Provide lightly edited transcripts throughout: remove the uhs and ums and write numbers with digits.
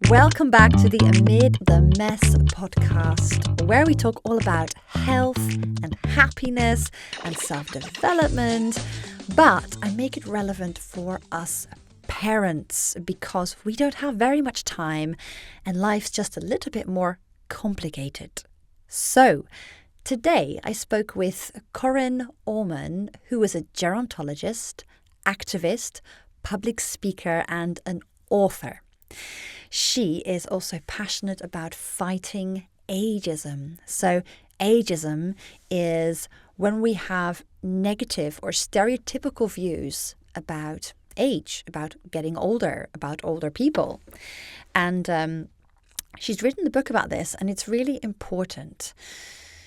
Welcome back to the Amid the Mess podcast, where we talk all about health and happiness and self-development, but I make it relevant for us parents because we don't have very much time and life's just a little bit more complicated. So, today I spoke with Corinne Auman, who is a gerontologist, activist, public speaker and an author. She is also passionate about fighting ageism. So ageism is when we have negative or stereotypical views about age, about getting older, about older people. And she's written the book about this, and it's really important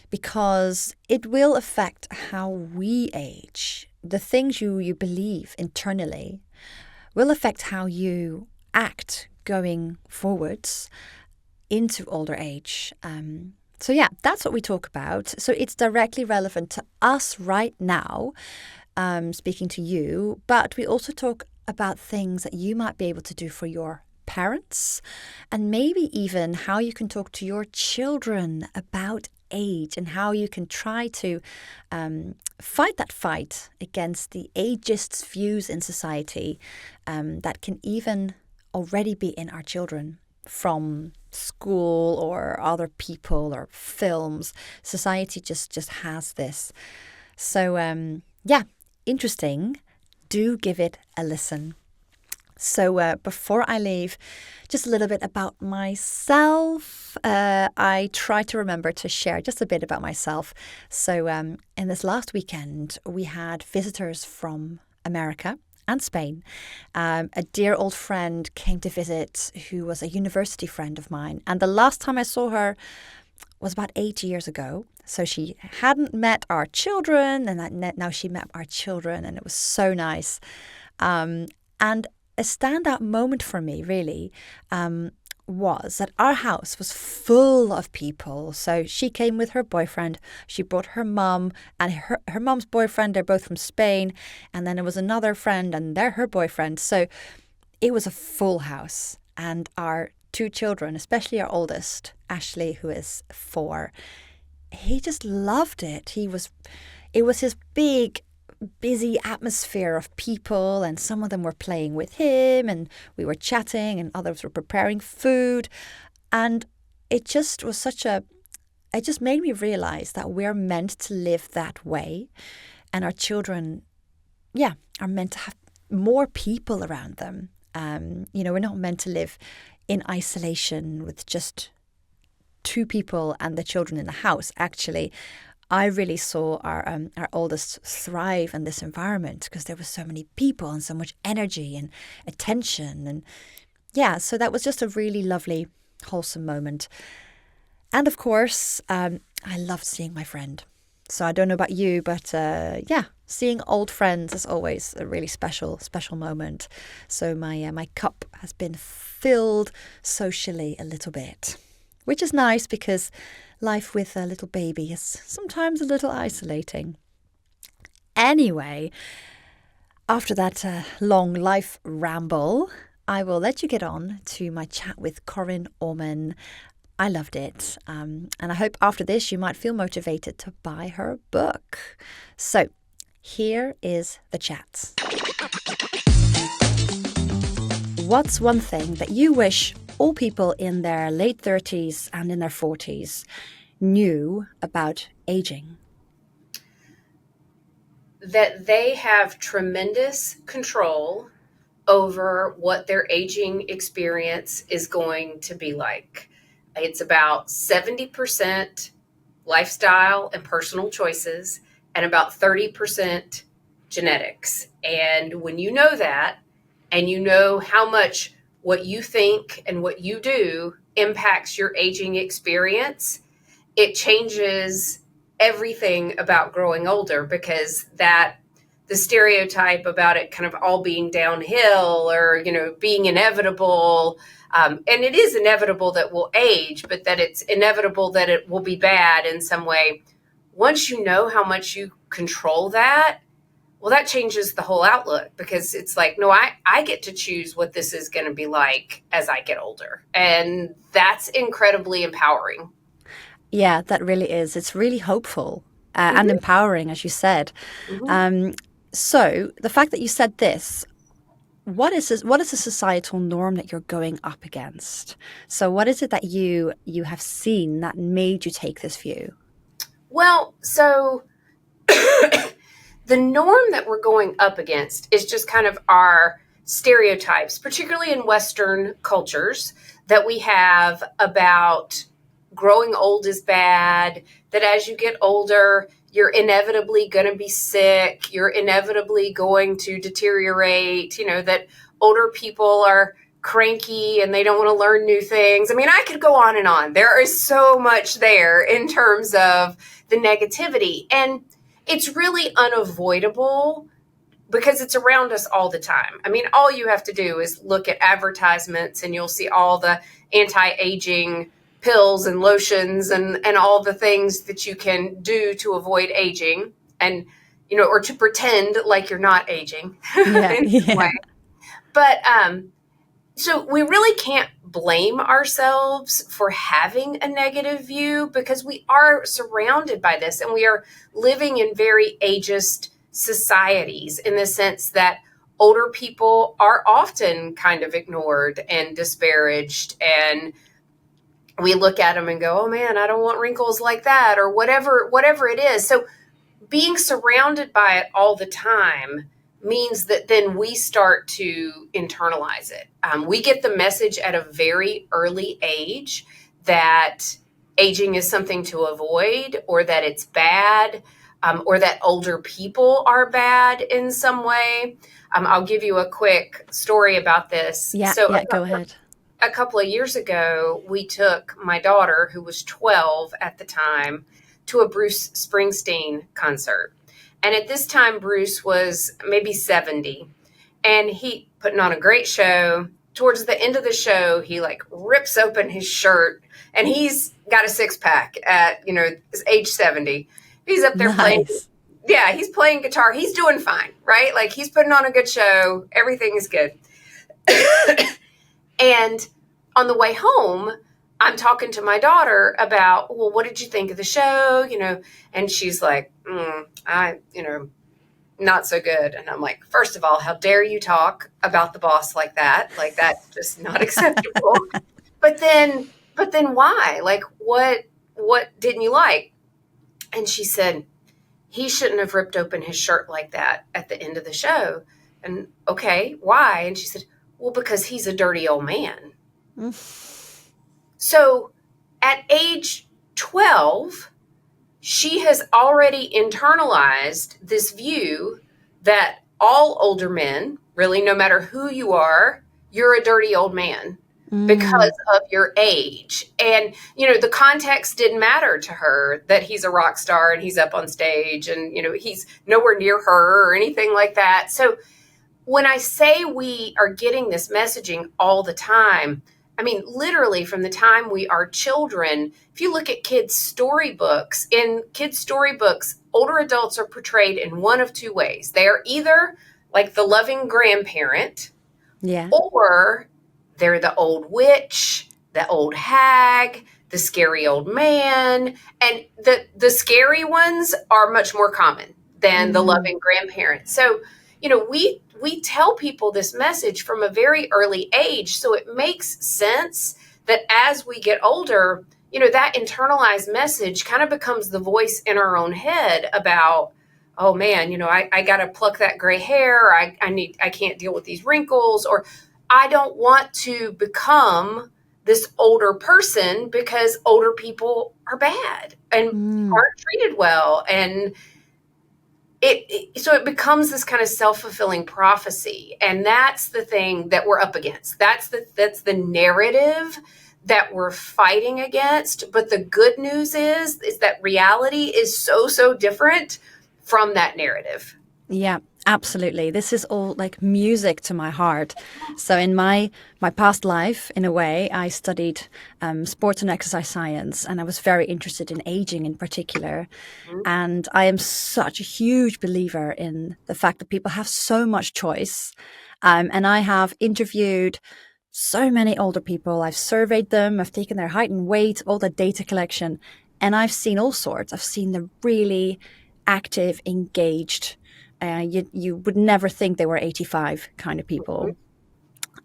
because it will affect how we age. The things you believe internally will affect how you act going forwards into older age. So that's what we talk about. So it's directly relevant to us right now, speaking to you, but we also talk about things that you might be able to do for your parents and maybe even how you can talk to your children about age and how you can try to fight that fight against the ageist views in society that can even already be in our children from school or other people or films. Society just has this. So interesting. Do give it a listen. So before I leave, just a little bit about myself. I try to remember to share just a bit about myself. So in this last weekend, we had visitors from America and Spain. A dear old friend came to visit who was a university friend of mine. And the last time I saw her was about 8 years ago. So she hadn't met our children, and now she met our children, and it was so nice. And a standout moment for me, really, was that our house was full of people. So she came with her boyfriend. She brought her mum and her mum's boyfriend. They're both from Spain. And then there was another friend and they're her boyfriend. So it was a full house. And our two children, especially our oldest, Ashley, who is 4, he just loved it. It was his big busy atmosphere of people, and some of them were playing with him and we were chatting and others were preparing food, and it just made me realize that we're meant to live that way, and our children are meant to have more people around them. We're not meant to live in isolation with just 2 people and the children in the house. Actually, I really saw our oldest thrive in this environment because there were so many people and so much energy and attention. And so that was just a really lovely, wholesome moment. And of course, I loved seeing my friend. So I don't know about you, but seeing old friends is always a really special moment. So my cup has been filled socially a little bit, which is nice because life with a little baby is sometimes a little isolating. Anyway, after that long life ramble, I will let you get on to my chat with Corinne Auman. I loved it. And I hope after this you might feel motivated to buy her book. So here is the chat. What's one thing that you wish all people in their late 30s and in their 40s knew about aging? That they have tremendous control over what their aging experience is going to be like. It's about 70% lifestyle and personal choices and about 30% genetics. And when you know that, and you know how much what you think and what you do impacts your aging experience, it changes everything about growing older, because that the stereotype about it kind of all being downhill or, being inevitable. And it is inevitable that we'll age, but that it's inevitable that it will be bad in some way. Once you know how much you control that, well, that changes the whole outlook, because it's like, no, I get to choose what this is going to be like as I get older. And that's incredibly empowering. Yeah, that really is. It's really hopeful and Mm-hmm. empowering, as you said. Mm-hmm. So the fact that you said this, what is the societal norm that you're going up against? So what is it that you have seen that made you take this view? Well, so the norm that we're going up against is just kind of our stereotypes, particularly in Western cultures, that we have about growing old is bad, that as you get older, you're inevitably going to be sick, you're inevitably going to deteriorate, that older people are cranky and they don't want to learn new things. I mean, I could go on and on. There is so much there in terms of the negativity. And it's really unavoidable because it's around us all the time. I mean, all you have to do is look at advertisements and you'll see all the anti-aging pills and lotions and all the things that you can do to avoid aging, and or to pretend like you're not aging Yeah, in some way. yeah. But so we really can't blame ourselves for having a negative view, because we are surrounded by this and we are living in very ageist societies, in the sense that older people are often kind of ignored and disparaged, and we look at them and go, oh man, I don't want wrinkles like that, or whatever it is. So being surrounded by it all the time means that then we start to internalize it. We get the message at a very early age that aging is something to avoid, or that it's bad, or that older people are bad in some way. I'll give you a quick story about this. Yeah, So yeah, go ahead. a couple of years ago, we took my daughter, who was 12 at the time, to a Bruce Springsteen concert. And at this time, Bruce was maybe 70, and he putting on a great show. Towards the end of the show, he like rips open his shirt, and he's got a six pack at, age 70. He's up there playing. Nice. Yeah, he's playing guitar. He's doing fine, right? Like, he's putting on a good show. Everything is good. And on the way home, I'm talking to my daughter about, well, what did you think of the show? And she's like, not so good. And I'm like, first of all, how dare you talk about the boss like that? Like, that's just not acceptable. But then why? Like, what didn't you like? And she said, he shouldn't have ripped open his shirt like that at the end of the show. And okay, why? And she said, well, because he's a dirty old man. So at age 12, she has already internalized this view that all older men, really, no matter who you are, you're a dirty old man because of your age. And, the context didn't matter to her, that he's a rock star and he's up on stage and, he's nowhere near her or anything like that. So when I say we are getting this messaging all the time, I mean, literally from the time we are children. If you look at kids' storybooks, in kids' storybooks, older adults are portrayed in one of two ways. They are either like the loving grandparent, Yeah. or they're the old witch, the old hag, the scary old man. And the scary ones are much more common than the loving grandparent. So, we tell people this message from a very early age. So it makes sense that as we get older, that internalized message kind of becomes the voice in our own head about, oh man, I got to pluck that gray hair. I can't deal with these wrinkles, or I don't want to become this older person because older people are bad and aren't treated well. And so it becomes this kind of self-fulfilling prophecy. And that's the thing that we're up against. That's the narrative that we're fighting against. But the good news is that reality is so different from that narrative. Yeah, absolutely. This is all like music to my heart. So in my past life, in a way, I studied sports and exercise science, and I was very interested in aging in particular. Mhm. And I am such a huge believer in the fact that people have so much choice. And I have interviewed so many older people. I've surveyed them. I've taken their height and weight, all the data collection, and I've seen all sorts. I've seen the really active, engaged. You would never think they were 85 kind of people.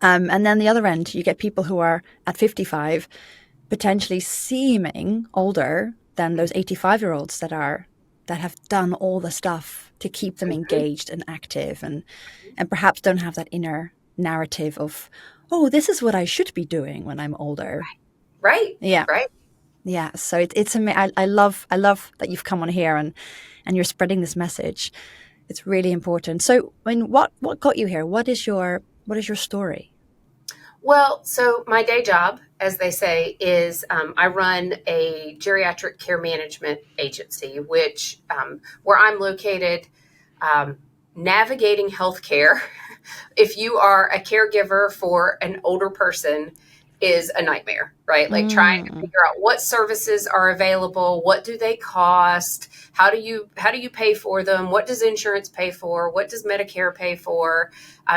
And then the other end, you get people who are at 55, potentially seeming older than those 85-year-olds that have done all the stuff to keep them Mhm. engaged and active, and perhaps don't have that inner narrative of, oh, this is what I should be doing when I'm older. Right, Yeah. right. Yeah. So I love that you've come on here and you're spreading this message. It's really important. So, I mean, what got you here? What is your story? Well, so my day job, as they say, is I run a geriatric care management agency, which where I'm located, um, navigating healthcare. If you are a caregiver for an older person, is a nightmare, right? Like trying to Mm, figure out what services are available, what do they cost, how do you pay for them, what does insurance pay for, what does Medicare pay for?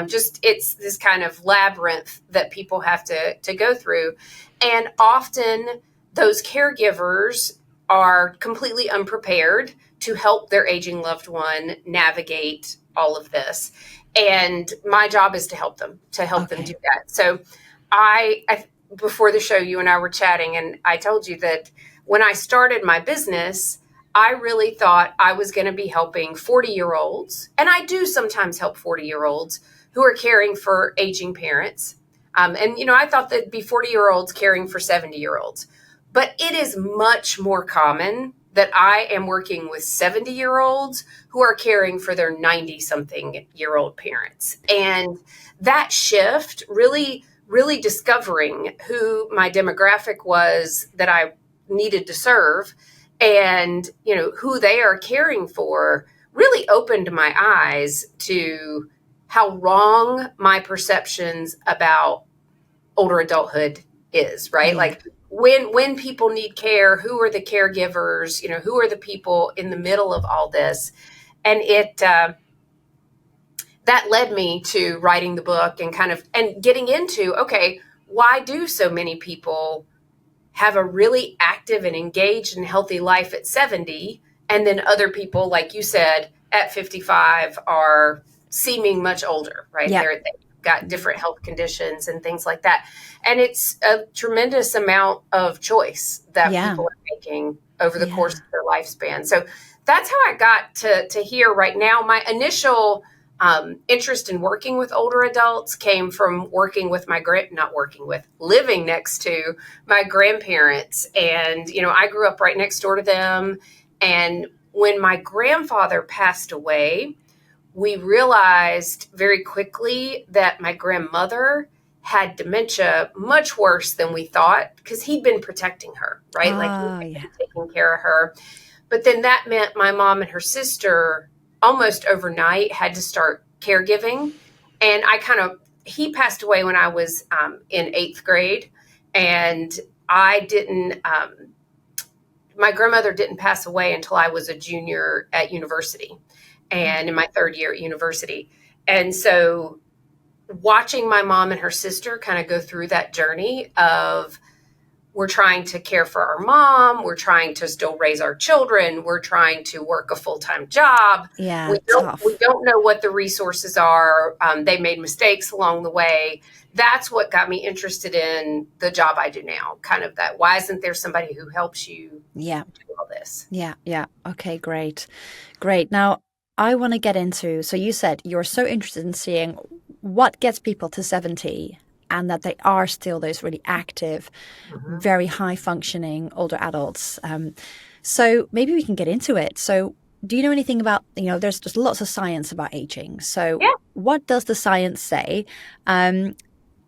Just it's this kind of labyrinth that people have to go through, and often those caregivers are completely unprepared to help their aging loved one navigate all of this, and my job is to help them do okay. that. So I before the show, you and I were chatting, and I told you that when I started my business, I really thought I was going to be helping 40-year-olds, and I do sometimes help 40-year-olds who are caring for aging parents. And I thought that'd be 40-year-olds caring for 70-year-olds. But it is much more common that I am working with 70-year-olds who are caring for their 90-something-year-old parents. And that shift really discovering who my demographic was that I needed to serve, and who they are caring for, really opened my eyes to how wrong my perceptions about older adulthood is, right? Yeah. Like when people need care, who are the caregivers, who are the people in the middle of all this? And it that led me to writing the book and kind of and getting into, okay, why do so many people have a really active and engaged and healthy life at 70, and then other people, like you said, at 55 are seeming much older, right? Yeah. They've got different health conditions and things like that. And it's a tremendous amount of choice that Yeah. people are making over the course Yeah. of their lifespan. So that's how I got to here right now. My initial interest in working with older adults came from working with not working with, living next to my grandparents. And, I grew up right next door to them. And when my grandfather passed away, we realized very quickly that my grandmother had dementia much worse than we thought, because he'd been protecting her, right? Like he Oh, had yeah. been taking care of her. But then that meant my mom and her sister almost overnight had to start caregiving. And he passed away when I was in eighth grade. And I didn't, my grandmother didn't pass away until I was a junior at university and in my third year at university. And so watching my mom and her sister kind of go through that journey of, we're trying to care for our mom, we're trying to still raise our children, we're trying to work a full-time job, Yeah. we Tough. don't know what the resources are, they made mistakes along the way. That's what got me interested in the job I do now, kind of that, why isn't there somebody who helps you Yeah. do all this? Yeah. Yeah. Okay. Great. Great. Now, I want to get into. So you said you're so interested in seeing what gets people to 70 and that they are still those really active, Mhm. very high functioning older adults. So maybe we can get into it. So, do you know anything about, there's just lots of science about aging. So, Yeah. what does the science say? Um,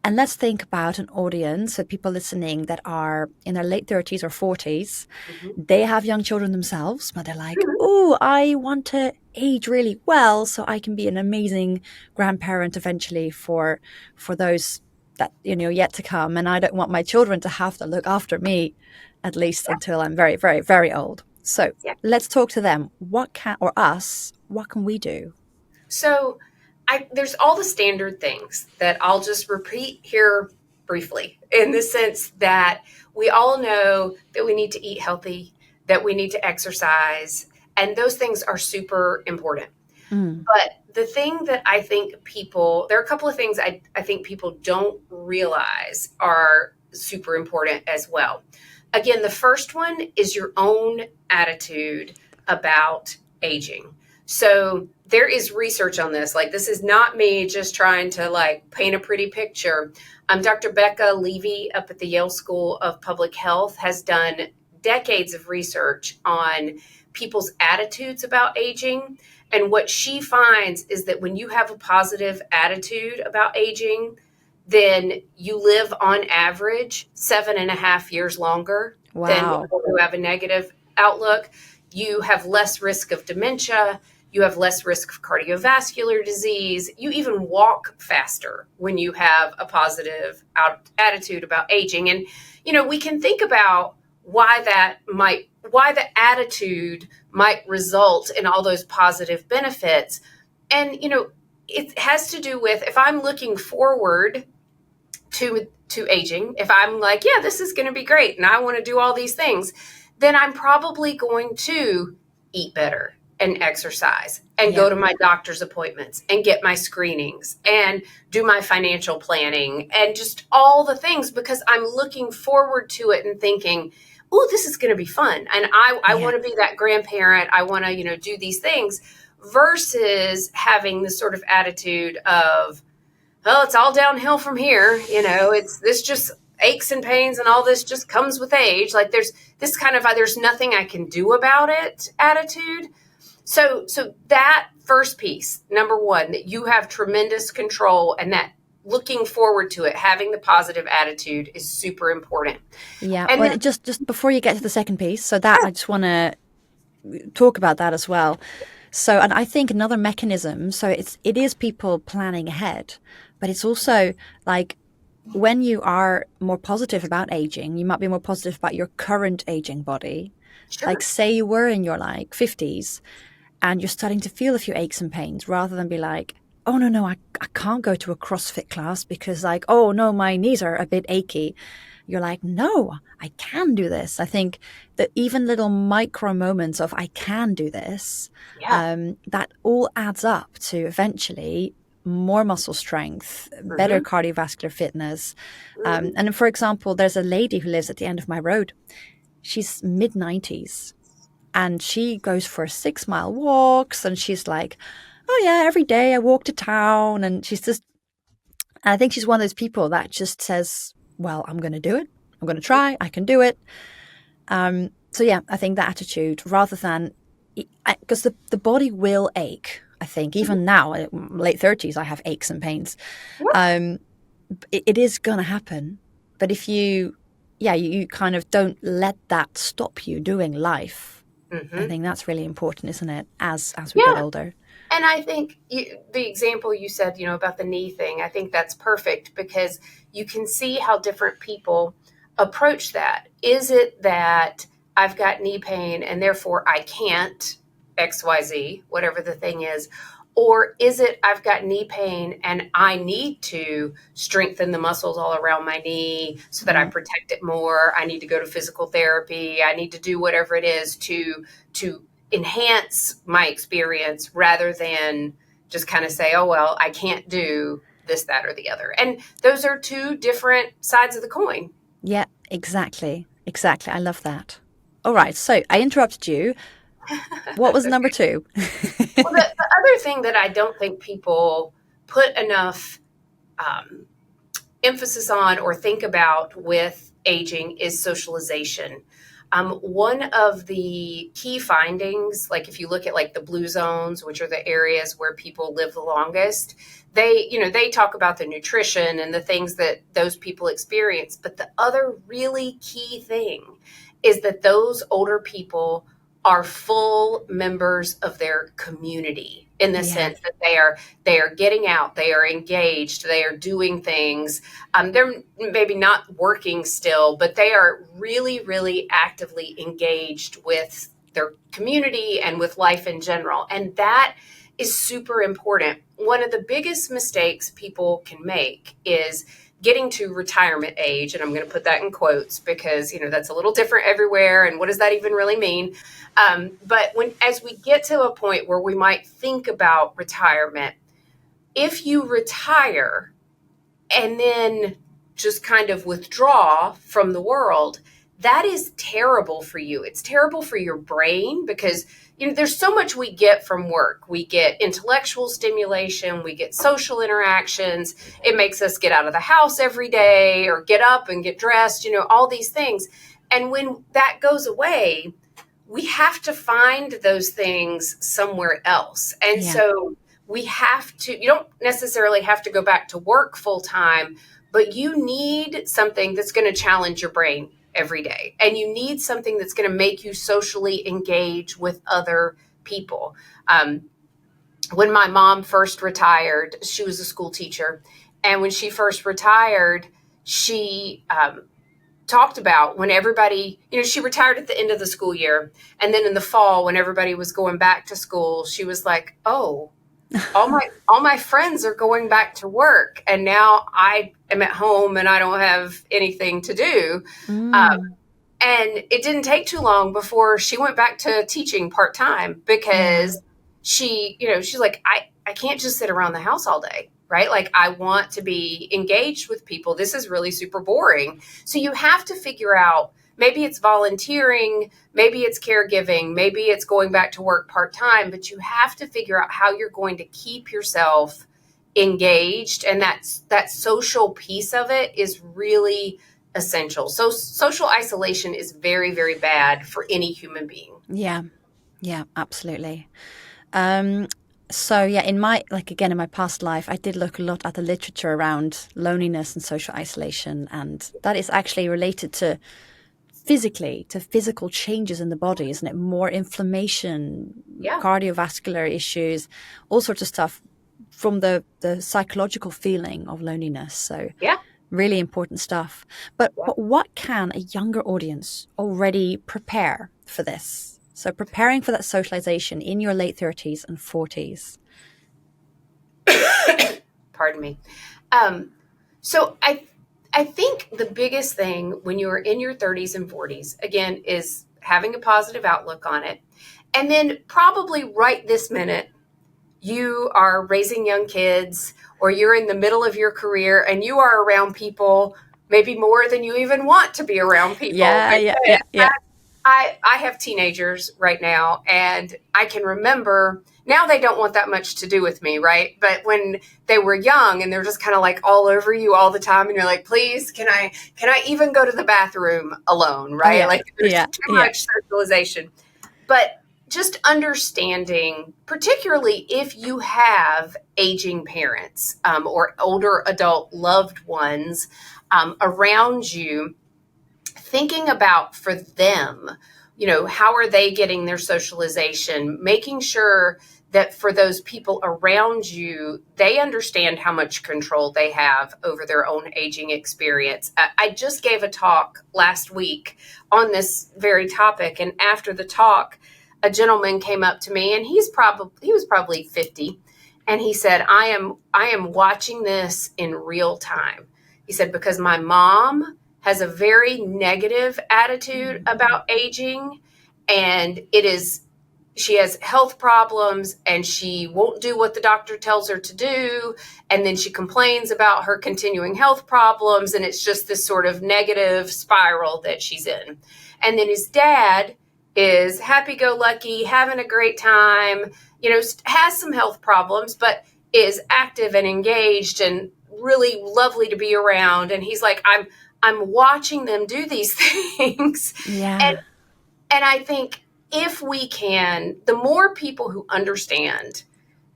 And let's think about an audience, so people listening that are in their late 30s or 40s. Mhm. They have young children themselves, but they're like, Mhm. oh, I want to age really well so I can be an amazing grandparent eventually for those that, yet to come. And I don't want my children to have to look after me, at least Yeah. until I'm very, very, very old. So Yeah. let's talk to them. What can we do? So there's all the standard things that I'll just repeat here briefly, in the sense that we all know that we need to eat healthy, that we need to exercise, and those things are super important. Mm, But the thing that I think there are a couple of things I think people don't realize are super important as well. Again, the first one is your own attitude about aging. So there is research on this. Like, this is not me just trying to like paint a pretty picture. Dr. Becca Levy up at the Yale School of Public Health has done decades of research on people's attitudes about aging. And what she finds is that when you have a positive attitude about aging, then you live on average 7.5 years longer than wow. people who have a negative outlook. You have less risk of dementia. You have less risk of cardiovascular disease. You even walk faster when you have a positive attitude about aging. And, we can think about why the attitude might result in all those positive benefits. And, it has to do with, if I'm looking forward to aging, if I'm like, yeah, this is going to be great and I want to do all these things, then I'm probably going to eat better and exercise and Yeah. go to my doctor's appointments and get my screenings and do my financial planning and just all the things, because I'm looking forward to it and thinking, oh, this is going to be fun. And I Yeah. want to be that grandparent. I want to, do these things, versus having this sort of attitude of, well, it's all downhill from here. It's this just aches and pains and all this just comes with age. Like, there's this kind of, there's nothing I can do about it attitude. So that first piece, number one, that you have tremendous control, and that looking forward to it, having the positive attitude, is super important. Yeah. And Well, then, just before you get to the second piece, so that I just want to talk about that as well. So, and I think another mechanism, so it is people planning ahead, but it's also like when you are more positive about aging, you might be more positive about your current aging body. Like, sure. say you were in your like 50s and you're starting to feel a few aches and pains, rather than be like, oh no, I can't go to a CrossFit class because like, oh no, my knees are a bit achy. You're like, no, I can do this. I think that even little micro moments of I can do this, Yeah. that all adds up to eventually more muscle strength, better Mm-hmm. cardiovascular fitness. Mm-hmm. And for example, there's a lady who lives at the end of my road. She's mid 90s and she goes for 6 mile walks, and she's like, oh yeah, every day I walk to town. And I think she's one of those people that just says, well, I'm going to do it. I'm going to try. I can do it. So yeah, I think that attitude, rather than, because the body will ache. I think even now, late 30s, I have aches and pains. Yep. It is going to happen. But if you kind of don't let that stop you doing life. I Mm-hmm. think that's really important, isn't it? As we get Yeah. older. And I think the example you said, about the knee thing, I think that's perfect, because you can see how different people approach that. Is it that I've got knee pain and therefore I can't XYZ, whatever the thing is? Or is it I've got knee pain and I need to strengthen the muscles all around my knee so that I Mm. protect it more? I need to go to physical therapy. I need to do whatever it is to enhance my experience, rather than just kind of say, oh, well, I can't do this, that, or the other. And those are two different sides of the coin. Yeah, exactly. Exactly. I love that. All right. So I interrupted you. What was number two? Well, the other thing that I don't think people put enough um, emphasis on or think about with aging is socialization. One of the key findings, like if you look at like the blue zones, which are the areas where people live the longest, they talk about the nutrition and the things that those people experience. But the other really key thing is that those older people are full members of their community, in the Yeah. sense that they are getting out, they are engaged, they are doing things. They're maybe not working still, but they are really, really actively engaged with their community and with life in general. And that is super important. One of the biggest mistakes people can make is getting to retirement age. And I'm going to put that in quotes because, that's a little different everywhere. And what does that even really mean? But as we get to a point where we might think about retirement, if you retire and then just kind of withdraw from the world, that is terrible for you. It's terrible for your brain because there's so much we get from work. We get intellectual stimulation, we get social interactions. It makes us get out of the house every day or get up and get dressed, all these things. And when that goes away, we have to find those things somewhere else. And so you don't necessarily have to go back to work full time, but you need something that's going to challenge your brain every day. And you need something that's going to make you socially engage with other people. When my mom first retired, she was a school teacher. And when she first retired, she talked about when everybody, she retired at the end of the school year. And then in the fall, when everybody was going back to school, she was like, oh, all my friends are going back to work. And now I am at home and I don't have anything to do. And it didn't take too long before she went back to teaching part-time because she's like, I can't just sit around the house all day. Right? Like I want to be engaged with people. This is really super boring. So you have to figure out, maybe it's volunteering, maybe it's caregiving, maybe it's going back to work part-time, but you have to figure out how you're going to keep yourself engaged. And that social piece of it is really essential. So social isolation is very, very bad for any human being. Yeah. Yeah, absolutely. So yeah, in my past life, I did look a lot at the literature around loneliness and social isolation, and that is actually related to physical changes in the body, isn't it? More inflammation, cardiovascular issues, all sorts of stuff from the psychological feeling of loneliness. So really important stuff. But what can a younger audience already prepare for this? So preparing for that socialization in your late 30s and 40s. Pardon me. So I think the biggest thing when you're in your 30s and 40s, again, is having a positive outlook on it. And then probably right this minute, you are raising young kids or you're in the middle of your career and you are around people maybe more than you even want to be around people. Yeah. I have teenagers right now, and I can remember now they don't want that much to do with me, right? But when they were young and they're just kind of like all over you all the time, and you're like, please, can I even go to the bathroom alone, right? Like there's too much socialization. But just understanding, particularly if you have aging parents or older adult loved ones around you, thinking about for them, how are they getting their socialization, making sure that for those people around you, they understand how much control they have over their own aging experience. I just gave a talk last week on this very topic. And after the talk, a gentleman came up to me and he was probably 50. And he said, I am watching this in real time. He said, because my mom has a very negative attitude about aging, and she has health problems and she won't do what the doctor tells her to do. And then she complains about her continuing health problems. And it's just this sort of negative spiral that she's in. And then his dad is happy-go-lucky, having a great time, has some health problems, but is active and engaged and really lovely to be around. And he's like, I'm watching them do these things. Yeah. And I think if we can, the more people who understand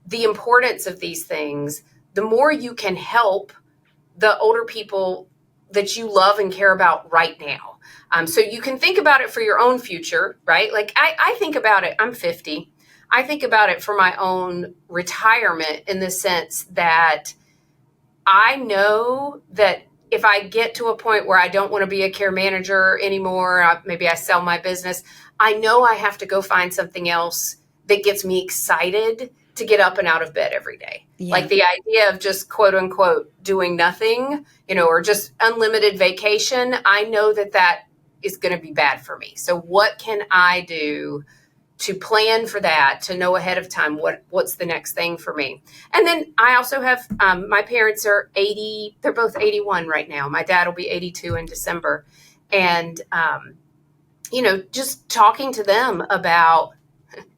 the importance of these things, the more you can help the older people that you love and care about right now. So you can think about it for your own future, right? Like I think about it, I'm 50. I think about it for my own retirement in the sense that I know that if I get to a point where I don't want to be a care manager anymore, maybe I sell my business, I know I have to go find something else that gets me excited to get up and out of bed every day. Yeah. Like the idea of just quote unquote doing nothing, or just unlimited vacation. I know that is going to be bad for me. So what can I do to plan for that, to know ahead of time what's the next thing for me? And then I also have, my parents are 80, they're both 81 right now. My dad will be 82 in December. And, just talking to them about,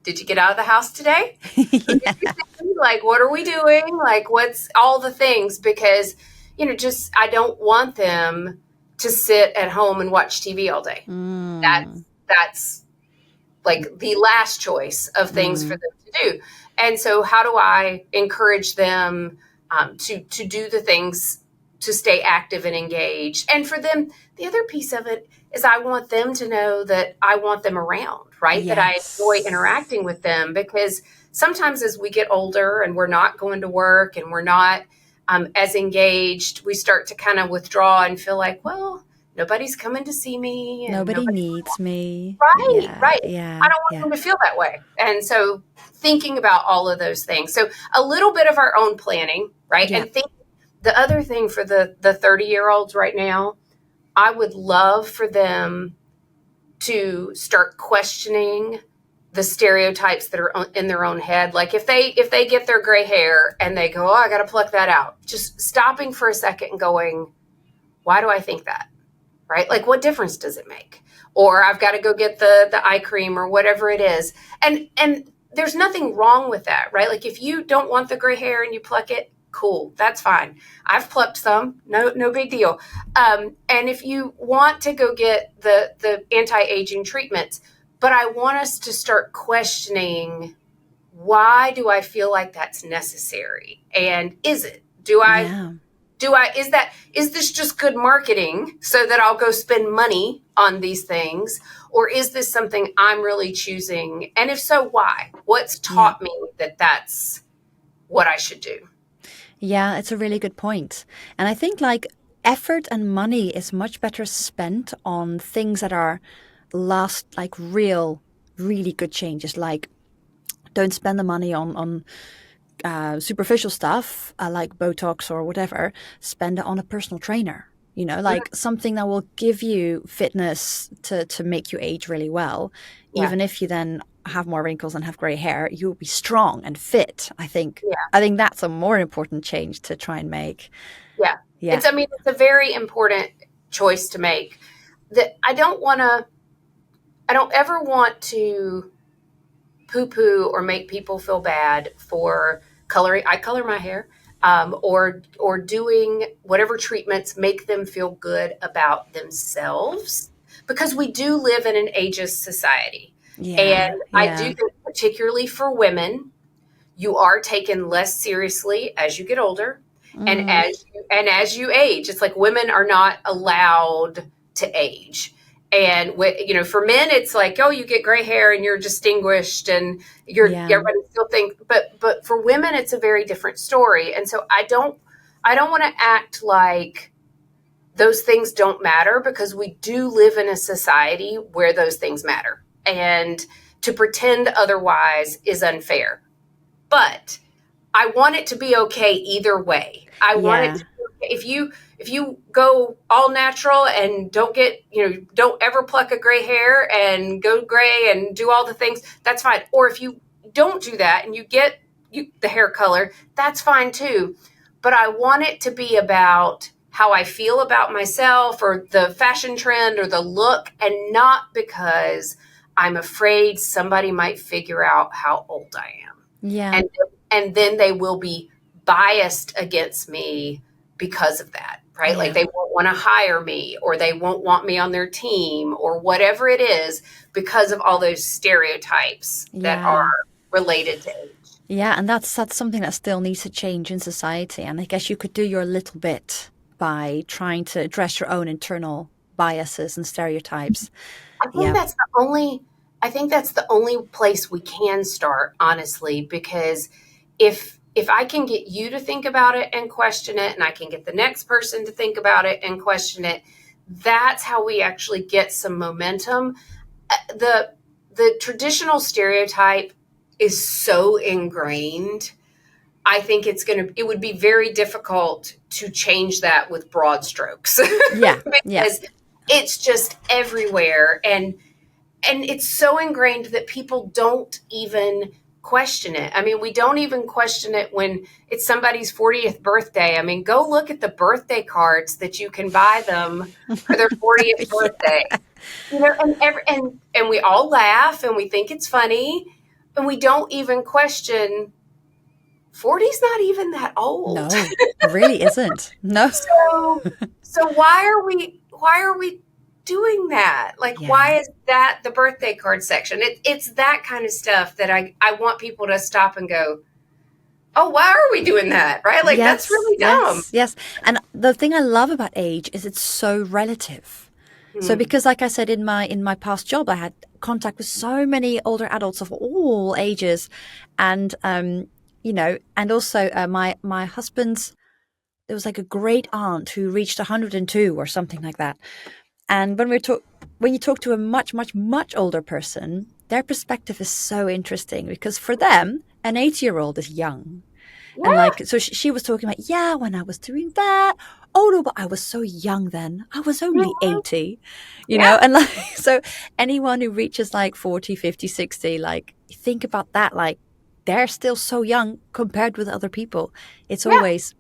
did you get out of the house today? Yeah. Like, what are we doing? Like, what's all the things? Because, I don't want them to sit at home and watch TV all day. That's like the last choice of things for them to do. And so how do I encourage them to do the things to stay active and engaged? And for them, the other piece of it is I want them to know that I want them around, right? Yes. That I enjoy interacting with them, because sometimes as we get older and we're not going to work and we're not as engaged, we start to kind of withdraw and feel like, well, nobody's coming to see me. And Nobody needs me. Right, Yeah, right. yeah, I don't want them to feel that way. And so thinking about all of those things. So a little bit of our own planning, right? Yeah. And the other thing for the 30-year-olds right now, I would love for them to start questioning the stereotypes that are in their own head. Like if they get their gray hair and they go, oh, I got to pluck that out. Just stopping for a second and going, why do I think that? Right? Like, what difference does it make? Or I've got to go get the eye cream or whatever it is. And there's nothing wrong with that, right? Like if you don't want the gray hair and you pluck it, cool, that's fine. I've plucked some, no big deal. And if you want to go get the anti-aging treatments, but I want us to start questioning, why do I feel like that's necessary? And is it? Is this just good marketing so that I'll go spend money on these things? Or is this something I'm really choosing? And if so, why? What's taught me that that's what I should do? Yeah, it's a really good point. And I think like effort and money is much better spent on things that are like really good changes. Like don't spend the money on superficial stuff like Botox or whatever. Spend it on a personal trainer, like something that will give you fitness to make you age really well. Yeah. Even if you then have more wrinkles and have gray hair, you'll be strong and fit. I think that's a more important change to try and make. Yeah. It's a very important choice to make. That I don't ever want to poo-poo or make people feel bad for coloring. I color my hair, or doing whatever treatments make them feel good about themselves, because we do live in an ageist society. And I do think, particularly for women, you are taken less seriously as you get older, and as you age. It's like women are not allowed to age. And for men, it's like, oh, you get gray hair and you're distinguished, and everybody still think. But for women, it's a very different story. And so I don't want to act like those things don't matter, because we do live in a society where those things matter, and to pretend otherwise is unfair. But I want it to be okay either way. I want it to be okay. If you go all natural and don't ever pluck a gray hair and go gray and do all the things, that's fine. Or if you don't do that and you get the hair color, that's fine too. But I want it to be about how I feel about myself or the fashion trend or the look, and not because I'm afraid somebody might figure out how old I am. Yeah. And then they will be biased against me because of that, right? Yeah. Like they won't want to hire me, or they won't want me on their team, or whatever it is, because of all those stereotypes that are Yeah. related to age. Yeah, and that's something that still needs to change in society. And I guess you could do your little bit by trying to address your own internal biases and stereotypes. I think Yeah. that's the only I think that's the only place we can start, honestly, because if I can get you to think about it and question it, and I can get the next person to think about it and question it, that's how we actually get some momentum. The traditional stereotype is so ingrained. I think it would be very difficult to change that with broad strokes. Yeah. Yeah. Because it's just everywhere, and it's so ingrained that people don't even question it. I mean, we don't even question it when it's somebody's 40th birthday. I mean, go look at the birthday cards that you can buy them for their 40th birthday. Yeah. You know, and we all laugh and we think it's funny, and we don't even question 40's not even that old. No, it really isn't. No. So why are we doing that? Like, Yeah. why is that the birthday card section? It's that kind of stuff that I want people to stop and go, oh, why are we doing that? Right? Like, that's really dumb. Yes. And the thing I love about age is it's so relative. So because like I said, in my past job, I had contact with so many older adults of all ages. And, you know, and also my husband's, there was like a great aunt who reached 102 or something like that. And when you talk to a much, much, much older person, their perspective is so interesting because for them, an 80-year-old is young. Yeah. And like, so she was talking about, yeah, when I was doing that, oh no, but I was so young then. I was only 80, you know? And like, so anyone who reaches like 40, 50, 60, like think about that, like they're still so young compared with other people. It's always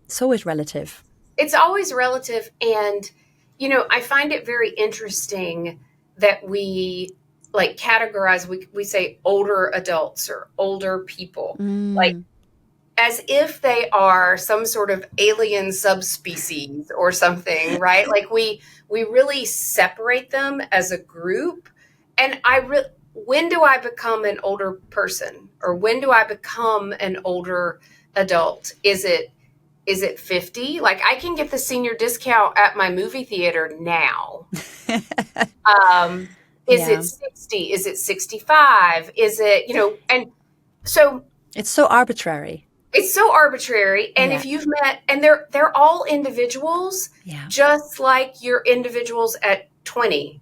relative. It's always relative. And, you know, I find it very interesting that we like categorize, we say older adults or older people, like as if they are some sort of alien subspecies or something, right? Like we really separate them as a group. And when do I become an older person, or when do I become an older adult? Is it 50? Like I can get the senior discount at my movie theater now. Is it 60? Is it 65? Is it, you know, and so it's so arbitrary. It's so arbitrary. And if you've met, and they're all individuals, just like you're individuals at 20.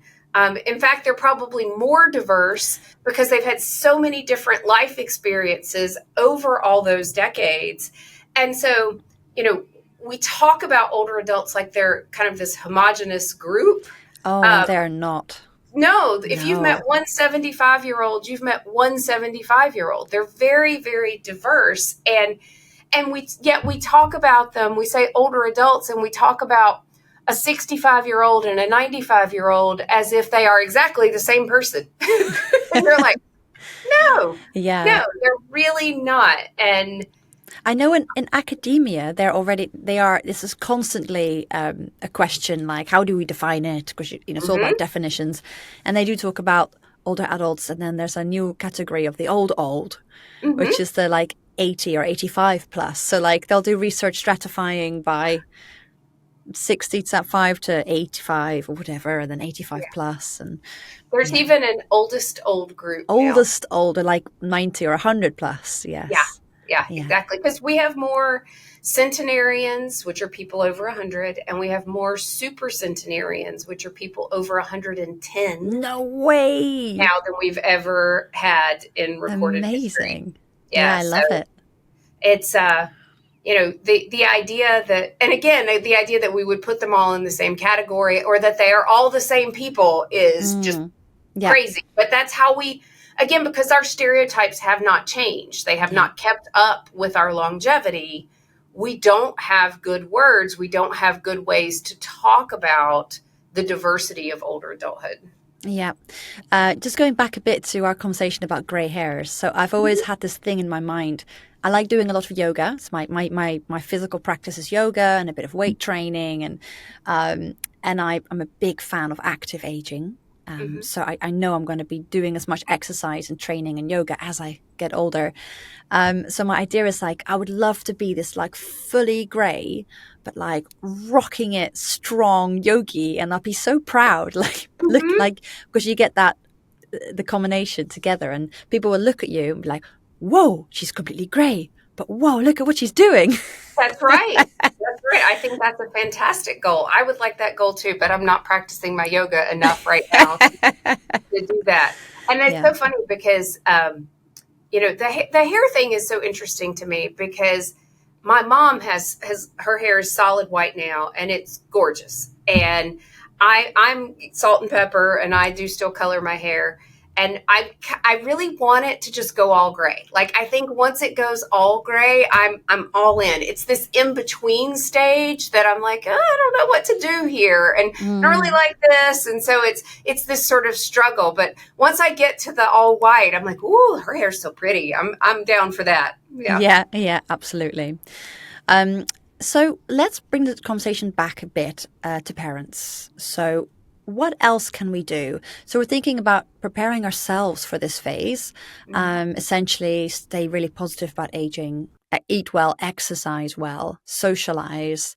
In fact, they're probably more diverse because they've had so many different life experiences over all those decades. And so, you know, we talk about older adults like they're kind of this homogenous group. Oh, they're not. No, if you've met one 75-year-old, you've met one 75-year-old. They're very, very diverse. And we talk about them. We say older adults, and we talk about a 65-year-old and a 95-year-old as if they are exactly the same person. And they're like, no, they're really not. And I know in academia, this is constantly a question, like, how do we define it? Because, you know, it's all about definitions. And they do talk about older adults. And then there's a new category of the old, which is the like 80 or 85 plus. So like they'll do research stratifying by 65 to 85 or whatever, and then 85 plus. And there's even an oldest old group. Oldest old, like 90 or 100 plus. Yes. Yeah, exactly. Because we have more centenarians, which are people over 100, and we have more super centenarians, which are people over 110. No way. Now than we've ever had in recorded history. Amazing. Yeah, I love it. It's you know, the idea that, and again, the idea that we would put them all in the same category, or that they are all the same people, is just crazy. But that's how we. Again, because our stereotypes have not changed. They have not kept up with our longevity. We don't have good words. We don't have good ways to talk about the diversity of older adulthood. Yeah. Just going back a bit to our conversation about grey hairs. So I've always had this thing in my mind. I like doing a lot of yoga. So my physical practice is yoga and a bit of weight training. And I'm a big fan of active aging. Hmm. So I know I'm going to be doing as much exercise and training and yoga as I get older. So my idea is like, I would love to be this like fully grey, but like rocking it strong yogi. And I'll be so proud, like, look, Hmm. like, because you get that, the combination together and people will look at you and be like, whoa, she's completely grey, but whoa, look at what she's doing. That's right. That's right. I think that's a fantastic goal. I would like that goal too, but I'm not practicing my yoga enough right now to do that. And it's Yeah. so funny because, the hair thing is so interesting to me because my mom has her hair is solid white now and it's gorgeous. And I'm salt and pepper and I do still color my hair. And I really want it to just go all gray. Like I think once it goes all gray, I'm all in. It's this in between stage that I'm like, oh, I don't know what to do here, and I don't really Mm. like this, and so it's this sort of struggle. But once I get to the all white, I'm like, ooh, her hair's so pretty. I'm down for that. Yeah. Yeah, absolutely. Um, so let's bring the conversation back a bit to parents. So, what else can we do? So, we're thinking about preparing ourselves for this phase. Mhm. Essentially, stay really positive about aging, eat well, exercise well, socialize,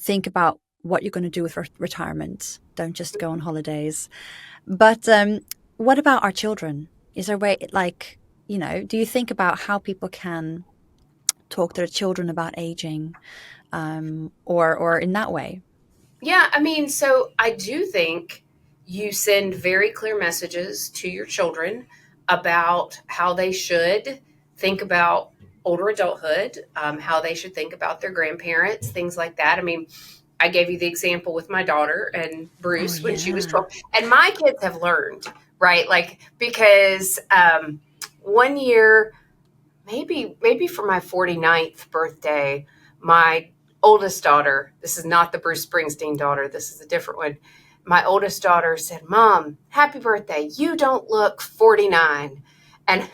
think about what you're going to do with retirement. Don't just go on holidays. But what about our children? Is there a way, like, do you think about how people can talk to their children about aging, or in that way? Yeah, I mean, so I do think you send very clear messages to your children about how they should think about older adulthood, how they should think about their grandparents, things like that. I mean, I gave you the example with my daughter and Oh Bruce when she was yeah. 12. And my kids have learned, right? Like, because one year, maybe for my 49th birthday, my oldest daughter, this is not the Bruce Springsteen daughter, this is a different one. My oldest daughter said, Mom, happy birthday. You don't look 49. And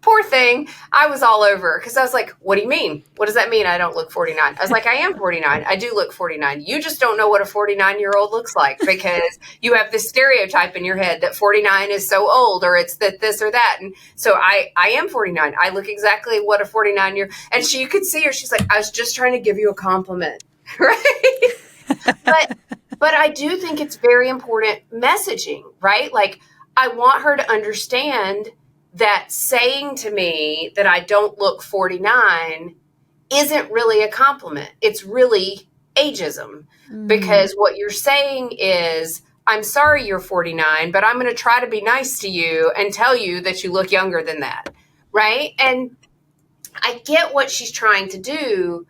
poor thing, I was all over because I was like, what do you mean? What does that mean? I don't look 49. I was like, I am 49. I do look 49. You just don't know what a 49-year-old looks like because you have this stereotype in your head that 49 is so old or it's that this or that. And so I am 49. I look exactly what a 49-year. And you could see her. She's like, I was just trying to give you a compliment. Right. But I do think it's very important messaging, right? Like I want her to understand that saying to me that I don't look 49 isn't really a compliment. It's really ageism Mm, because what you're saying is, I'm sorry you're 49, but I'm going to try to be nice to you and tell you that you look younger than that. Right. And I get what she's trying to do,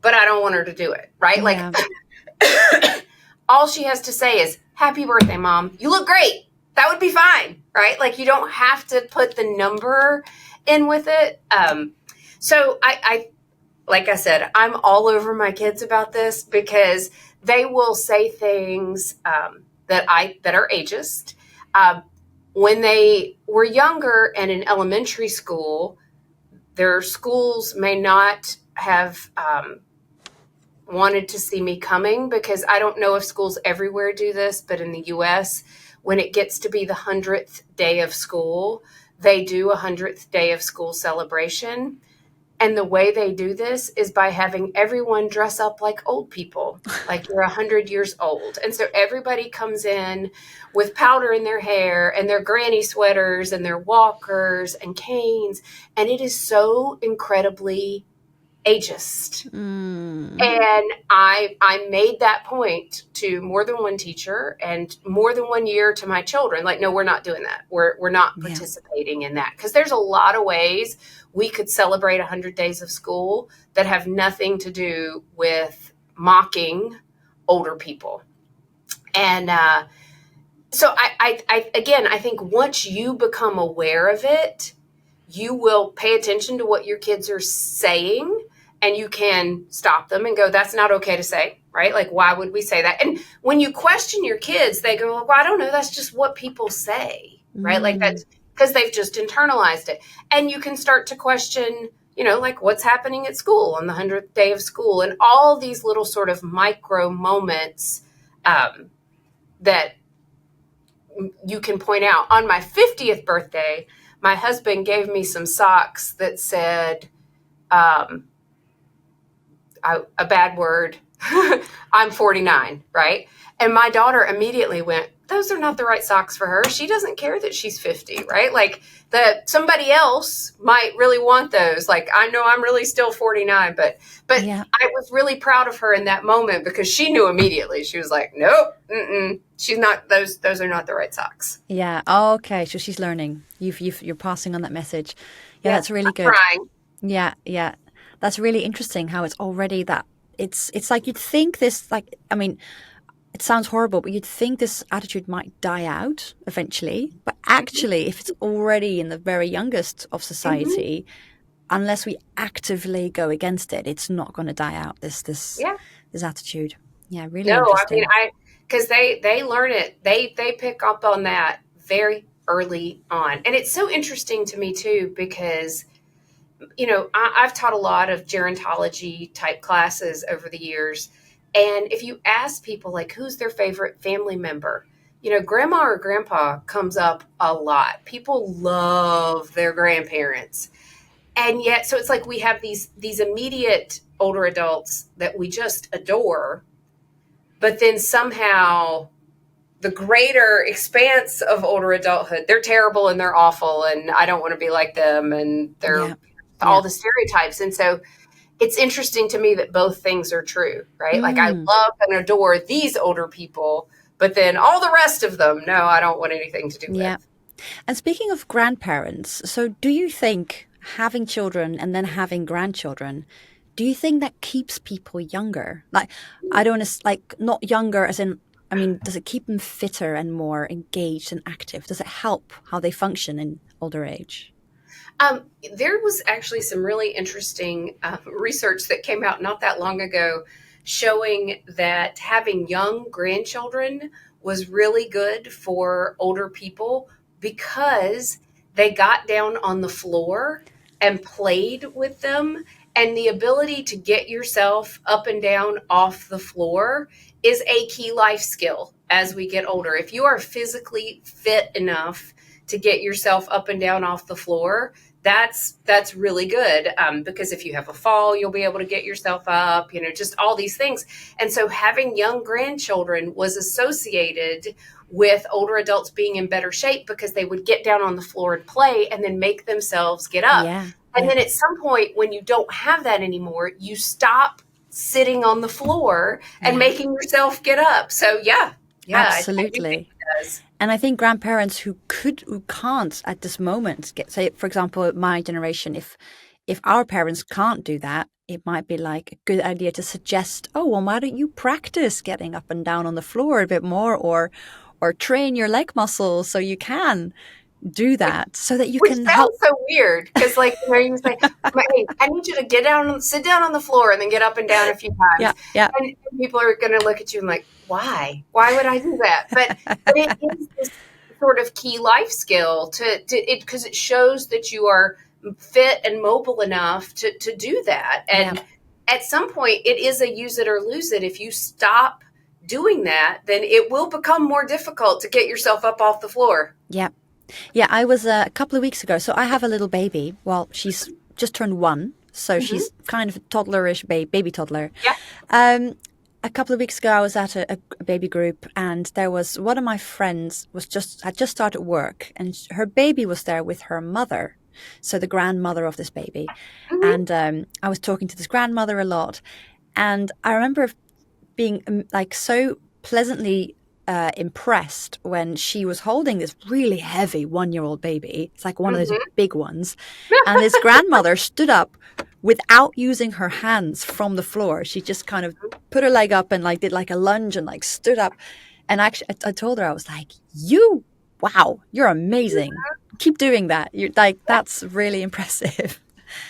but I don't want her to do it. Right. Like yeah. all she has to say is, happy birthday, Mom. You look great. That would be fine, right? Like you don't have to put the number in with it. So I like I said, I'm all over my kids about this because they will say things that are ageist. Um, when they were younger and in elementary school, their schools may not have wanted to see me coming because I don't know if schools everywhere do this, but in the US, when it gets to be the 100th day of school, they do a 100th day of school celebration. And the way they do this is by having everyone dress up like old people, like you're 100 years old. And so everybody comes in with powder in their hair and their granny sweaters and their walkers and canes. And it is so incredibly ageist. Mm, And I made that point to more than one teacher and more than one year to my children. Like, no, we're not doing that. We're not yeah. participating in that because there's a lot of ways we could celebrate 100 days of school that have nothing to do with mocking older people. And so I think once you become aware of it, you will pay attention to what your kids are saying and you can stop them and go, that's not okay to say, right? Like, why would we say that? And when you question your kids, they go, well, I don't know. That's just what people say, right? Like Mm, that's because they've just internalized it. And you can start to question, like what's happening at school on the 100th day of school, and all these little sort of micro moments that you can point out. On my 50th birthday, my husband gave me some socks that said, a bad word, I'm 49, right? And my daughter immediately went, those are not the right socks for her. She doesn't care that she's 50, right? Like somebody else might really want those. Like, I know I'm really still 49, but Yeah. I was really proud of her in that moment because she knew immediately. She was like, nope, she's not, those are not the right socks. Yeah. Oh, okay. So she's learning. You're passing on that message. Yeah, that's really I'm good. trying. Yeah, yeah. That's really interesting how it's already that it's like you'd think this, like, I mean, it sounds horrible, but you'd think this attitude might die out eventually. But actually, if it's already in the very youngest of society, unless we actively go against it, it's not going to die out, this attitude. Yeah, really interesting. Because they learn it. They pick up on that very early on. And it's so interesting to me too, because I've taught a lot of gerontology type classes over the years. And if you ask people, like, who's their favorite family member, grandma or grandpa comes up a lot. People love their grandparents. And yet, so it's like we have these immediate older adults that we just adore, but then somehow the greater expanse of older adulthood, they're terrible and they're awful and I don't want to be like them, and they're all the stereotypes. And so it's interesting to me that both things are true, right? Like, I love and adore these older people, but then all the rest of them, no, I don't want anything to do with. And speaking of grandparents, so do you think having children and then having grandchildren, do you think that keeps people younger? Like, I don't want to, like, not younger as in, I mean, does it keep them fitter and more engaged and active? Does it help how they function in older age? There was actually some really interesting research that came out not that long ago showing that having young grandchildren was really good for older people because they got down on the floor and played with them. And the ability to get yourself up and down off the floor is a key life skill as we get older. If you are physically fit enough to get yourself up and down off the floor, that's really good, because if you have a fall, you'll be able to get yourself up, just all these things. And so having young grandchildren was associated with older adults being in better shape because they would get down on the floor and play and then make themselves get up. And then at some point when you don't have that anymore, you stop sitting on the floor and making yourself get up. So absolutely. And I think grandparents who can't at this moment say, for example, my generation, if our parents can't do that, it might be like a good idea to suggest, oh, well, why don't you practice getting up and down on the floor a bit more, or train your leg muscles so you can do that, so that you can help. So weird because, like, you say, hey, I need you to sit down on the floor and then get up and down a few times. And people are going to look at you and like, why would I do that? But it is this sort of key life skill because it shows that you are fit and mobile enough to do that. And at some point it is a use it or lose it. If you stop doing that, then it will become more difficult to get yourself up off the floor. Yeah, I was a couple of weeks ago. So I have a little baby. Well, she's just turned 1. So she's kind of a toddlerish baby toddler. A couple of weeks ago, I was at a baby group, and there was one of my friends had just started work, and her baby was there with her mother. So the grandmother of this baby. And I was talking to this grandmother a lot. And I remember being like so pleasantly impressed when she was holding this really heavy 1-year-old baby. It's like one of those big ones. And this grandmother stood up without using her hands from the floor. She just kind of put her leg up and like did like a lunge and like stood up. And actually, I told her, I was like, wow, you're amazing. Keep doing that. You're like, that's really impressive.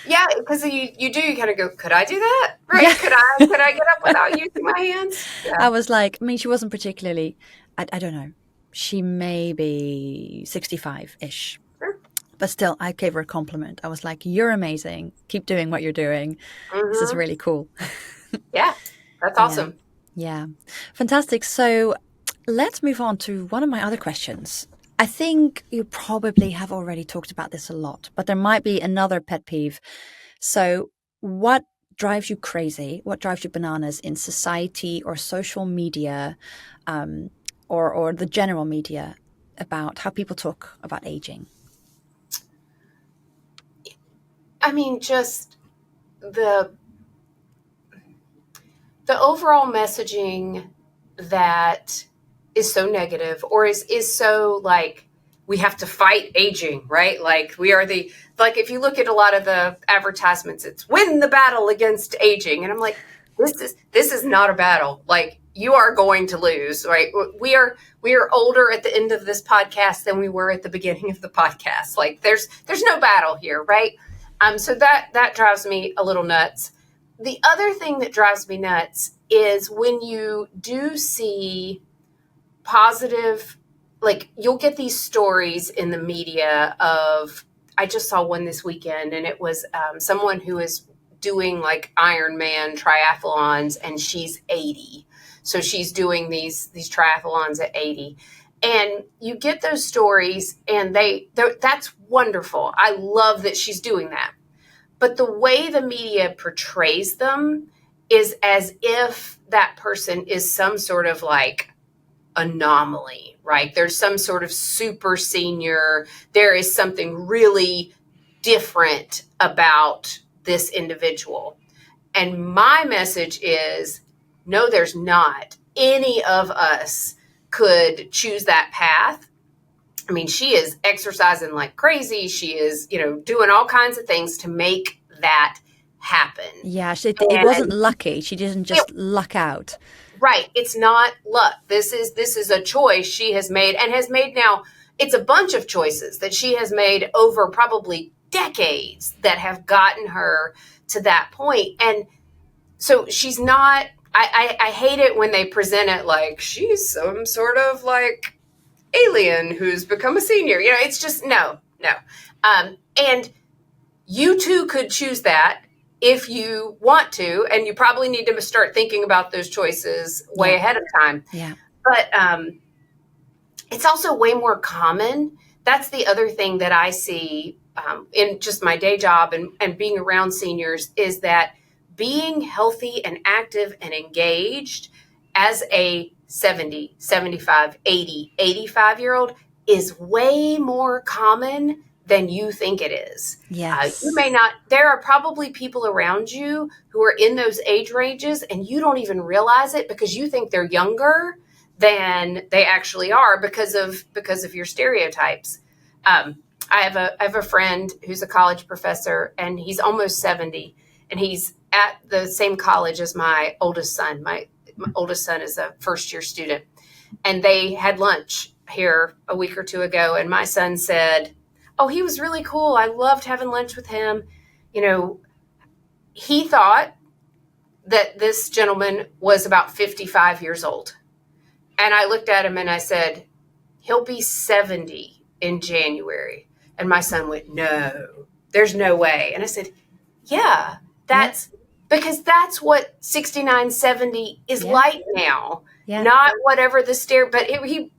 Yeah, because you kind of go, could I do that? Right? Yeah. Could I get up without using my hands? Yeah. I was like, I mean, she wasn't particularly, I don't know, she may be 65-ish. Sure. But still, I gave her a compliment. I was like, you're amazing. Keep doing what you're doing. This is Mm-hmm. really cool. Yeah, that's Yeah. awesome. Yeah. Fantastic. So let's move on to one of my other questions. I think you probably have already talked about this a lot, but there might be another pet peeve. So, what drives you crazy? What drives you bananas in society or social media, um, or the general media about how people talk about aging? I mean, just the the overall messaging that is so negative, or is so like, we have to fight aging, right? Like, we are the, like, if you look at a lot of the advertisements, it's win the battle against aging. And I'm like, this is not a battle. Like, you are going to lose, right? We are older at the end of this podcast than we were at the beginning of the podcast. Like, there's no battle here, right? So that drives me a little nuts. The other thing that drives me nuts is when you do see positive, like, you'll get these stories in the media of, I just saw one this weekend, and it was someone who is doing like Ironman triathlons, and she's 80. So she's doing these triathlons at 80. And you get those stories, and that's wonderful. I love that she's doing that. But the way the media portrays them is as if that person is some sort of like anomaly, right? There's some sort of super senior. There is something really different about this individual. And my message is, no, there's not. Any of us could choose that path. I mean, she is exercising like crazy. She is, doing all kinds of things to make that happen. Yeah, it wasn't lucky. She didn't just luck out. Right. It's not luck. This is a choice she has made, and has made now. It's a bunch of choices that she has made over probably decades that have gotten her to that point. And so she's not, I hate it when they present it like she's some sort of like alien who's become a senior. It's just no. And you too could choose that if you want to, and you probably need to start thinking about those choices way ahead of time. Yeah. But it's also way more common. That's the other thing that I see in just my day job and being around seniors, is that being healthy and active and engaged as a 70, 75, 80, 85-year-old is way more common than you think it is. Yes. You may not, there are probably people around you who are in those age ranges, and you don't even realize it because you think they're younger than they actually are because of your stereotypes. I have a friend who's a college professor, and he's almost 70, and he's at the same college as my oldest son. My oldest son is a first-year student, and they had lunch here a week or two ago, and my son said, "Oh, he was really cool. I loved having lunch with him." He thought that this gentleman was about 55 years old. And I looked at him and I said, "He'll be 70 in January." And my son went, "No, there's no way." And I said, "Yeah, because that's what 69, 70 is like now. Yeah. Not whatever the but he,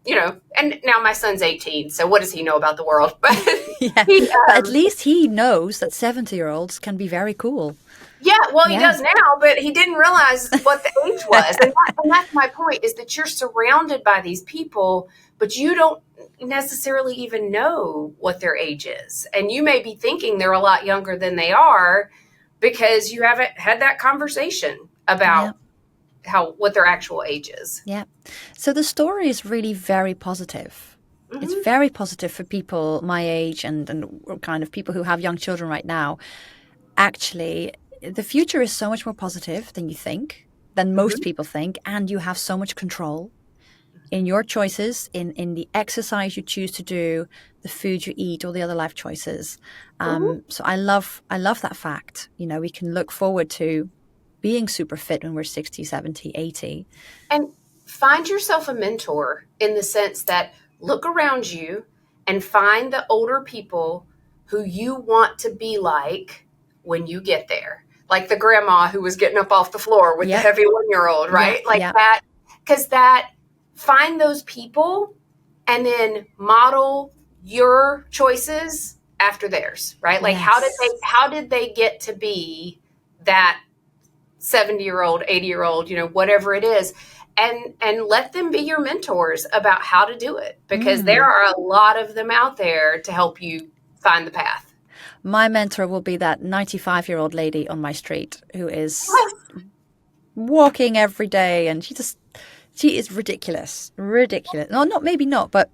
and now my son's 18. So what does he know about the world?" But yeah. But at least he knows that 70-year-olds can be very cool. Yeah, well, he does now, but he didn't realize what the age was. And that's my point, is that you're surrounded by these people, but you don't necessarily even know what their age is. And you may be thinking they're a lot younger than they are because you haven't had that conversation about what their actual age is. Yeah. So the story is really very positive. Mm-hmm. It's very positive for people my age and kind of people who have young children right now. Actually, the future is so much more positive than you think, than most people think, and you have so much control in your choices, in the exercise you choose to do, the food you eat, all the other life choices. So I love that fact. We can look forward to being super fit when we're 60, 70, 80. And find yourself a mentor, in the sense that look around you and find the older people who you want to be like when you get there. Like the grandma who was getting up off the floor with the heavy 1-year-old, right? That, because find those people and then model your choices after theirs, right? Like how did they get to be that 70-year-old, 80-year-old, whatever it is, and let them be your mentors about how to do it, because there are a lot of them out there to help you find the path. My mentor will be that 95-year-old lady on my street who is walking every day, and she is ridiculous. No, maybe not, but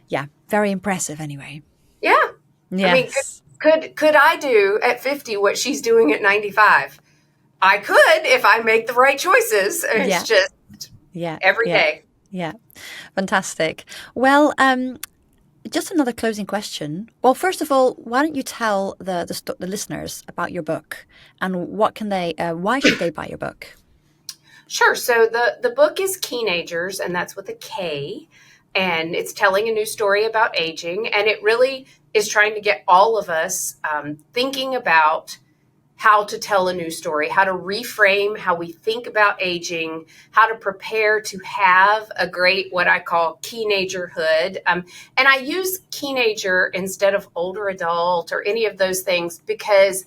yeah, very impressive anyway. Yeah. Yes. I mean, could I do at 50 what she's doing at 95? I could if I make the right choices. It's just every day. Yeah. Fantastic. Well, just another closing question. Well, first of all, why don't you tell the listeners about your book, and why should they buy your book? Sure. So the book is Keenagers, and that's with a K, and it's telling a new story about aging. And it really is trying to get all of us thinking about how to tell a new story, how to reframe how we think about aging, how to prepare to have a great, what I call keenagerhood. And I use keenager instead of older adult or any of those things because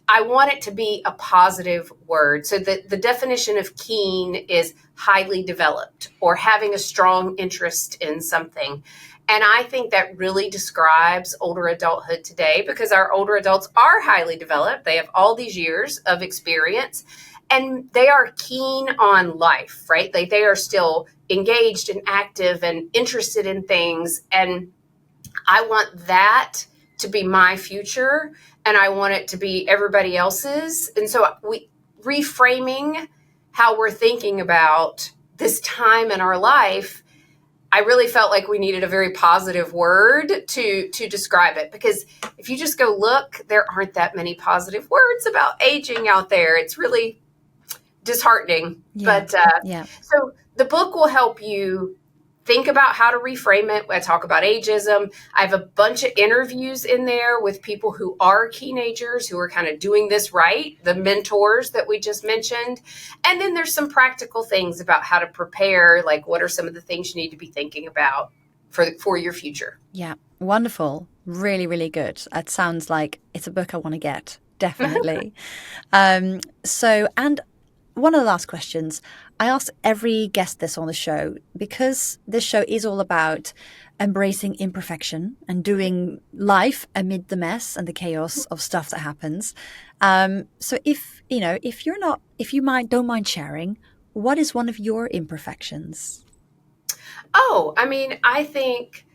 I want it to be a positive word. So the definition of keen is highly developed or having a strong interest in something. And I think that really describes older adulthood today, because our older adults are highly developed. They have all these years of experience and they are keen on life, right? They are still engaged and active and interested in things. And I want that to be my future, and I want it to be everybody else's. And so reframing how we're thinking about this time in our life, I really felt like we needed a very positive word to describe it, because if you just go look, there aren't that many positive words about aging out there. It's really disheartening. Yeah. But so the book will help you think about how to reframe it. I talk about ageism. I have a bunch of interviews in there with people who are teenagers who are kind of doing this right, the mentors that we just mentioned. And then there's some practical things about how to prepare, like what are some of the things you need to be thinking about for your future. Yeah, wonderful. Really, really good. It sounds like it's a book I want to get, definitely. And one of the last questions, I ask every guest this on the show, because this show is all about embracing imperfection and doing life amid the mess and the chaos of stuff that happens. So if don't mind sharing, what is one of your imperfections? Oh, I mean, I think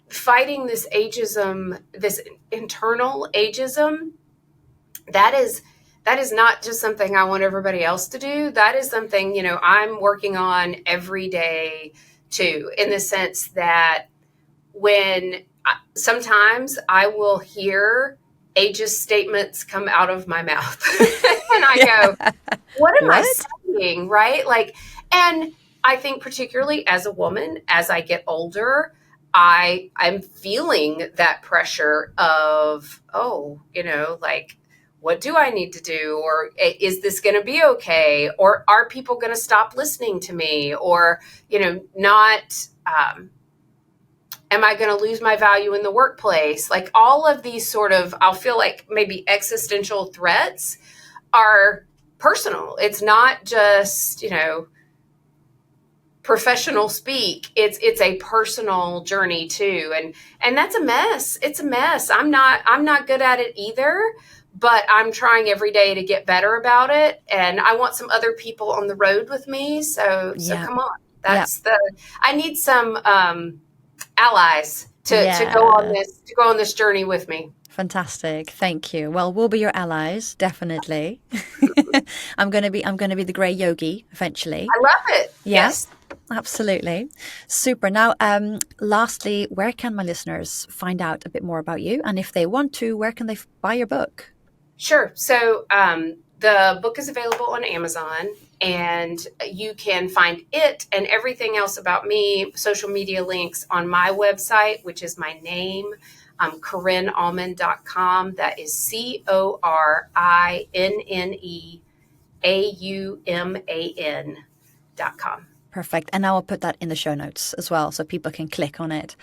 fighting this ageism, this internal ageism, that is not just something I want everybody else to do. That is something, I'm working on every day too, in the sense that sometimes I will hear ageist statements come out of my mouth and I go, what am I saying? Right? And I think particularly as a woman, as I get older, I'm feeling that pressure of, what do I need to do? Or is this going to be okay? Or are people going to stop listening to me? Or, am I going to lose my value in the workplace? Like all of these sort of, I'll feel like maybe existential threats are personal. It's not just, professional speak. It's a personal journey too. And that's a mess. It's a mess. I'm not good at it either. But I'm trying every day to get better about it. And I want some other people on the road with me. So come on. I need some allies to go on this journey with me. Fantastic. Thank you. Well, we'll be your allies, definitely. I'm going to be the grey yogi eventually. I love it. Yes. Absolutely. Super. Now, lastly, where can my listeners find out a bit more about you? And if they want to, where can they buy your book? Sure. So the book is available on Amazon, and you can find it and everything else about me, social media links on my website, which is my name, CorinneAuman.com. That is CorinneAuman.com. Perfect. And I will put that in the show notes as well so people can click on it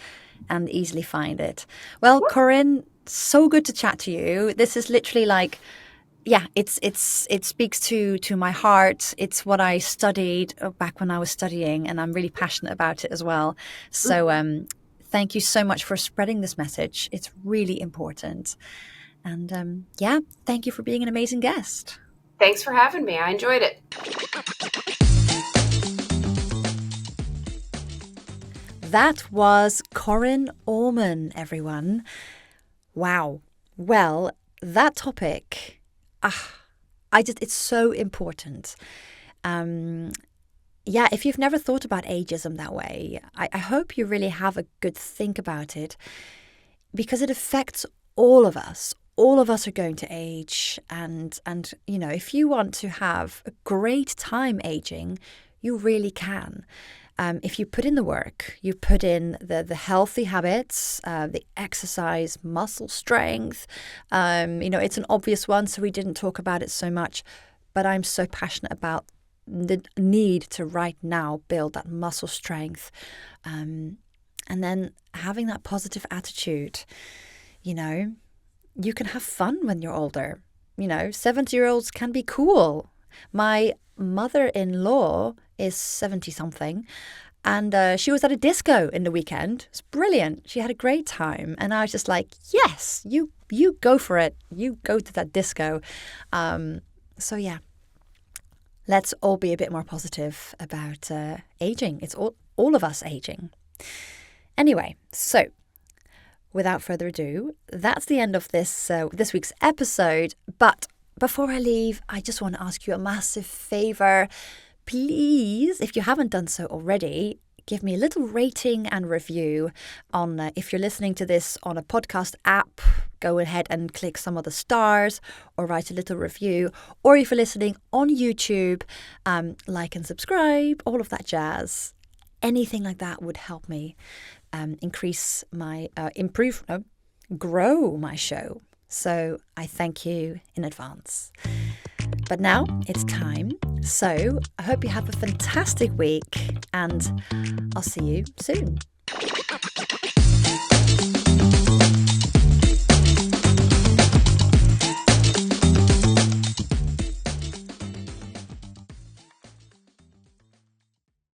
and easily find it. Well, Corinne, so good to chat to you. This is literally like, yeah, it speaks to my heart. It's what I studied back when I was studying, and I'm really passionate about it as well. So thank you so much for spreading this message. It's really important. And yeah, thank you for being an amazing guest. Thanks for having me. I enjoyed it. That was Corinne Auman, everyone. Wow. Well, that topic, it's so important. Yeah, if you've never thought about ageism that way, I hope you really have a good think about it, because it affects all of us. All of us are going to age, and you know, if you want to have a great time aging, you really can. If you put in the work, you put in the healthy habits, the exercise, muscle strength. You know, it's an obvious one, so we didn't talk about it so much. But I'm so passionate about the need to right now build that muscle strength. And then having that positive attitude. You know, you can have fun when you're older. You know, 70-year-olds can be cool. My mother-in-law is 70-something, and she was at a disco in the weekend. It's brilliant. She had a great time, and I was just like, yes, you go for it. You go to that disco. So yeah, let's all be a bit more positive about aging. It's all of us aging. Anyway, so without further ado, that's the end of this week's episode. But before I leave, I just want to ask you a massive favor. Please, if you haven't done so already, give me a little rating and review on if you're listening to this on a podcast app, go ahead and click some of the stars or write a little review. Or if you're listening on YouTube, like and subscribe, all of that jazz. Anything like that would help me increase my, grow my show. So I thank you in advance. But now it's time. So I hope you have a fantastic week, and I'll see you soon.